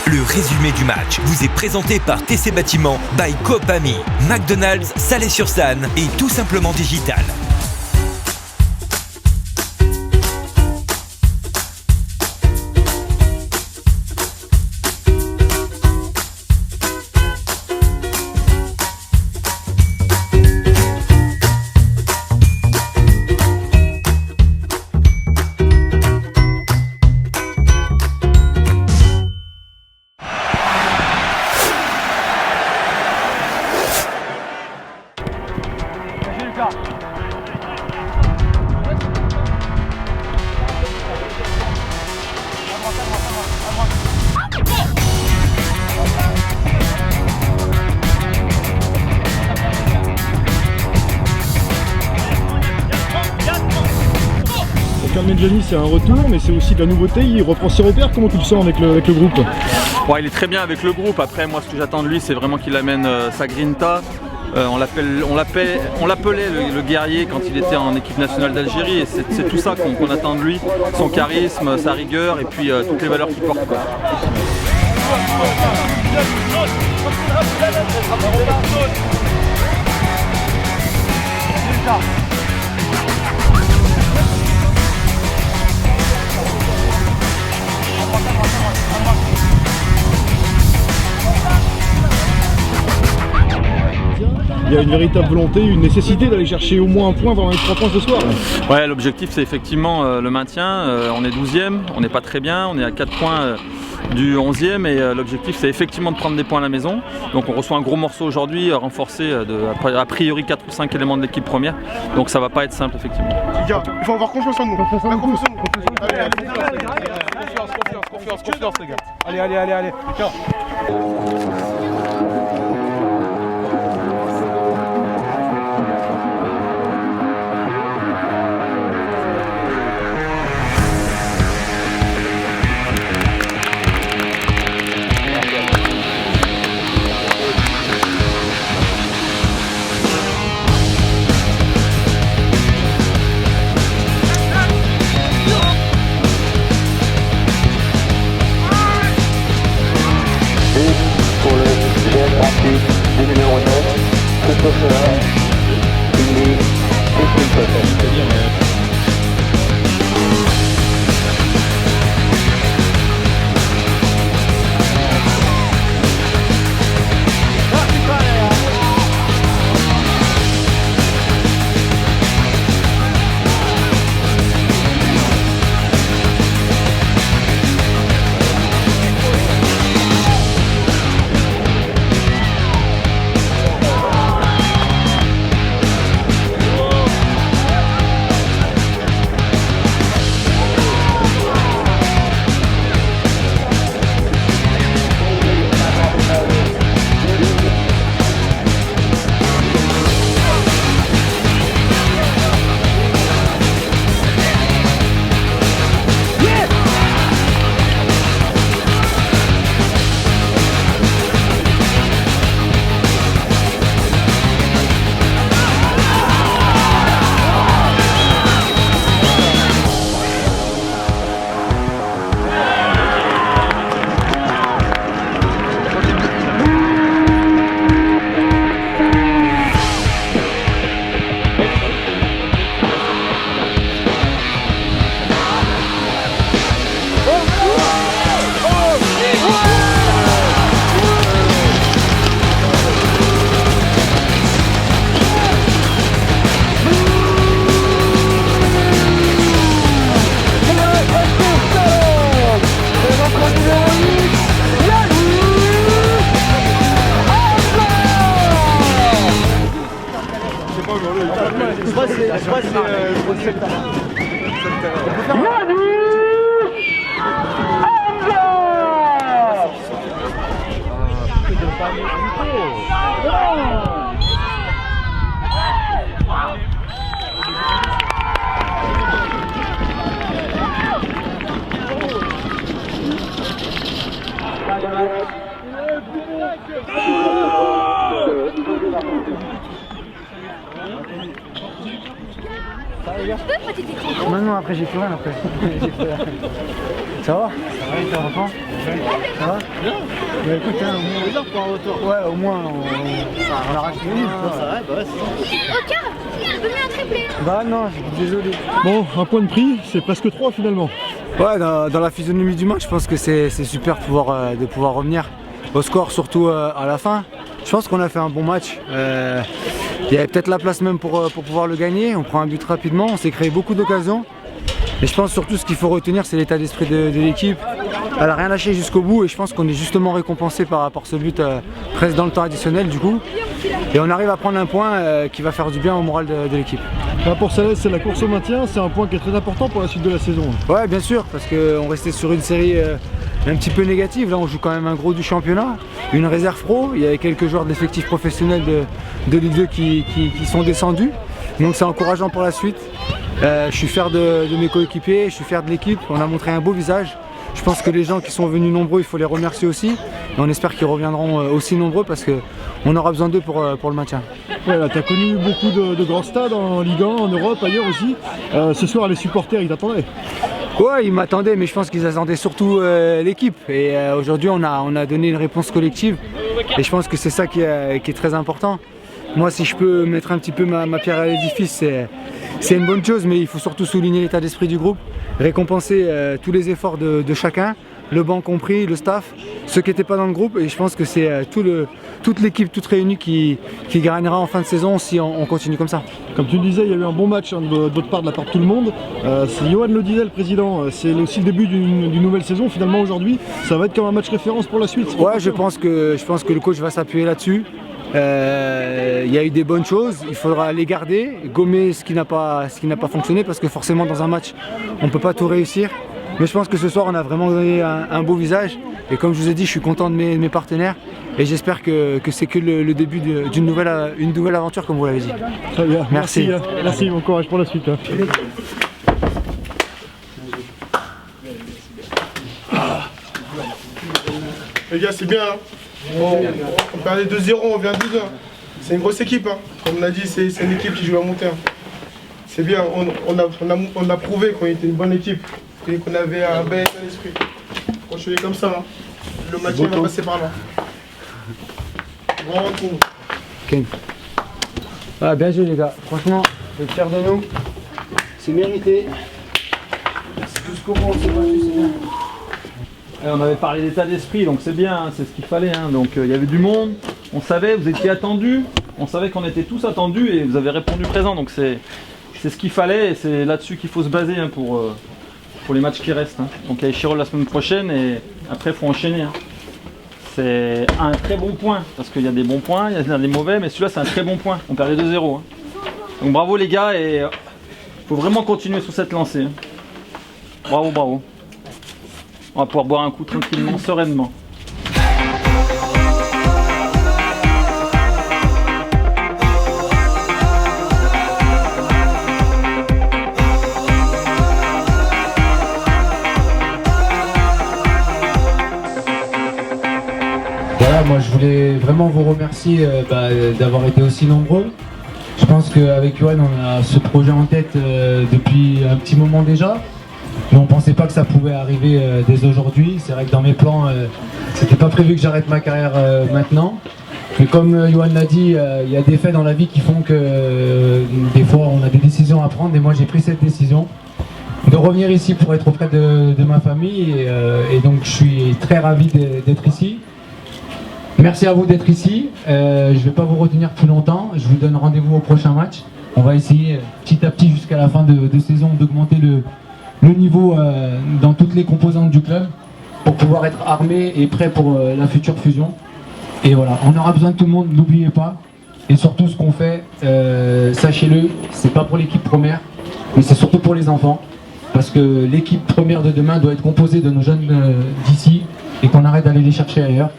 Le résumé du match vous est présenté par TC Bâtiment by Coop Ami, McDonald's, Salé-sur-Sanne et Tout Simplement Digital. Medjani, c'est un retour, mais c'est aussi de la nouveauté. Il reprend ses repères. Comment tu le sens avec le groupe? Ouais, il est très bien avec le groupe. Après, moi, ce que j'attends de lui, c'est vraiment qu'il amène sa grinta. On l'appelait le guerrier quand il était en équipe nationale d'Algérie. Et c'est tout ça qu'on attend de lui. Son charisme, sa rigueur et puis toutes les valeurs qu'il porte, quoi. Il y a une véritable volonté, une nécessité d'aller chercher au moins un point, voire les 3 points ce soir. Ouais, l'objectif c'est effectivement le maintien. On est 12e, on n'est pas très bien, on est à 4 points du 11e et l'objectif c'est effectivement de prendre des points à la maison. Donc on reçoit un gros morceau aujourd'hui, renforcé a priori 4 ou 5 éléments de l'équipe première. Donc ça va pas être simple effectivement. Les gars, il faut avoir confiance en nous. Confiance en nous. Confiance les gars. Allez. Tiens. Non, après j'ai plus rien après. Ça va? Ça va pas? Ça va? Bah écoute, au moins on arrache les livres. Ça va, bah ouais, c'est Aucun! On peut mettre un triplé! Bah non, désolé. Bon, un point de prix, c'est presque 3 finalement. Ouais, dans la physionomie du match, je pense que c'est super de pouvoir revenir au score, surtout à la fin. Je pense qu'on a fait un bon match. Il y avait peut-être la place même pour pouvoir le gagner. On prend un but rapidement, on s'est créé beaucoup d'occasions. Et je pense surtout ce qu'il faut retenir, c'est l'état d'esprit de l'équipe. Elle n'a rien lâché jusqu'au bout et je pense qu'on est justement récompensé par rapport à ce but presque dans le temps additionnel du coup. Et on arrive à prendre un point qui va faire du bien au moral de l'équipe. Là, pour Salès, c'est la course au maintien, c'est un point qui est très important pour la suite de la saison. Ouais, bien sûr, parce qu'on restait sur une série un petit peu négative. Là, on joue quand même un gros du championnat, une réserve pro. Il y avait quelques joueurs d'effectifs professionnels de Ligue 2 qui sont descendus. Donc c'est encourageant pour la suite. Je suis fier de mes coéquipiers, je suis fier de l'équipe. On a montré un beau visage. Je pense que les gens qui sont venus nombreux, il faut les remercier aussi. Et on espère qu'ils reviendront aussi nombreux parce qu'on aura besoin d'eux pour le maintien. Ouais, là, tu as connu beaucoup de grands stades en Ligue 1, en Europe, ailleurs aussi. Ce soir, les supporters, ils t'attendaient. Ouais, ils m'attendaient, mais je pense qu'ils attendaient surtout l'équipe. Et aujourd'hui, on a donné une réponse collective. Et je pense que c'est ça qui est très important. Moi, si je peux mettre un petit peu ma pierre à l'édifice, c'est une bonne chose, mais il faut surtout souligner l'état d'esprit du groupe, récompenser tous les efforts de chacun, le banc compris, le staff, ceux qui n'étaient pas dans le groupe. Et je pense que c'est toute l'équipe, toute réunie qui gagnera en fin de saison si on continue comme ça. Comme tu le disais, il y a eu un bon match de votre part, de la part de tout le monde. Johan le disait, le président, c'est aussi le début d'une nouvelle saison. Finalement, aujourd'hui, ça va être comme un match référence pour la suite. Ouais, je pense que le coach va s'appuyer là-dessus. Il y a eu des bonnes choses, il faudra les garder, gommer ce qui n'a pas fonctionné parce que forcément dans un match on ne peut pas tout réussir. Mais je pense que ce soir on a vraiment donné un beau visage et comme je vous ai dit, je suis content de mes partenaires et j'espère que c'est que le début d'une nouvelle aventure comme vous l'avez dit. Très bien, merci. Merci, bon courage pour la suite. Les gars, c'est bien. Hein. On perdait 2-0, on vient 2-2. C'est une grosse équipe. Hein. Comme on a dit, c'est une équipe qui joue à monter. C'est bien. On a prouvé qu'on était une bonne équipe et qu'on avait un bel état d'esprit. Continuez comme ça. Hein. Le maintien va passer par là. Grand retour. Okay. Ah, bien joué les gars. Franchement, vous êtes fiers de nous. C'est mérité. Jusqu'au bout, on s'est battu, c'est bien. On avait parlé d'état d'esprit, donc c'est bien, hein, c'est ce qu'il fallait. Hein. Donc il y avait du monde, on savait, vous étiez attendus, on savait qu'on était tous attendus et vous avez répondu présent. Donc c'est ce qu'il fallait et c'est là-dessus qu'il faut se baser hein, pour les matchs qui restent. Hein. Donc il y a Échirol la semaine prochaine et après il faut enchaîner. Hein. C'est un très bon point, parce qu'il y a des bons points, il y a des mauvais, mais celui-là c'est un très bon point. On perdait 2-0. Hein. Donc bravo les gars et il faut vraiment continuer sur cette lancée. Hein. Bravo, bravo. On va pouvoir boire un coup tranquillement, sereinement. Voilà, moi je voulais vraiment vous remercier d'avoir été aussi nombreux. Je pense qu'avec Yoann on a ce projet en tête depuis un petit moment déjà. Mais on ne pensait pas que ça pouvait arriver dès aujourd'hui. C'est vrai que dans mes plans, c'était pas prévu que j'arrête ma carrière maintenant. Mais comme Yoann l'a dit, il y a des faits dans la vie qui font que des fois on a des décisions à prendre. Et moi j'ai pris cette décision de revenir ici pour être auprès de ma famille. Et donc je suis très ravi d'être ici. Merci à vous d'être ici. Je ne vais pas vous retenir plus longtemps. Je vous donne rendez-vous au prochain match. On va essayer petit à petit jusqu'à la fin de saison d'augmenter le niveau dans toutes les composantes du club pour pouvoir être armé et prêt pour la future fusion. Et voilà, on aura besoin de tout le monde, n'oubliez pas. Et surtout ce qu'on fait, sachez-le, c'est pas pour l'équipe première, mais c'est surtout pour les enfants. Parce que l'équipe première de demain doit être composée de nos jeunes d'ici et qu'on arrête d'aller les chercher ailleurs.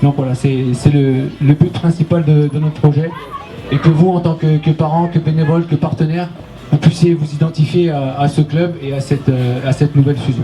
Donc voilà, c'est le but principal de notre projet. Et que vous, en tant que parents, que bénévoles, que partenaires, vous puissiez vous identifier à ce club et à cette nouvelle fusion.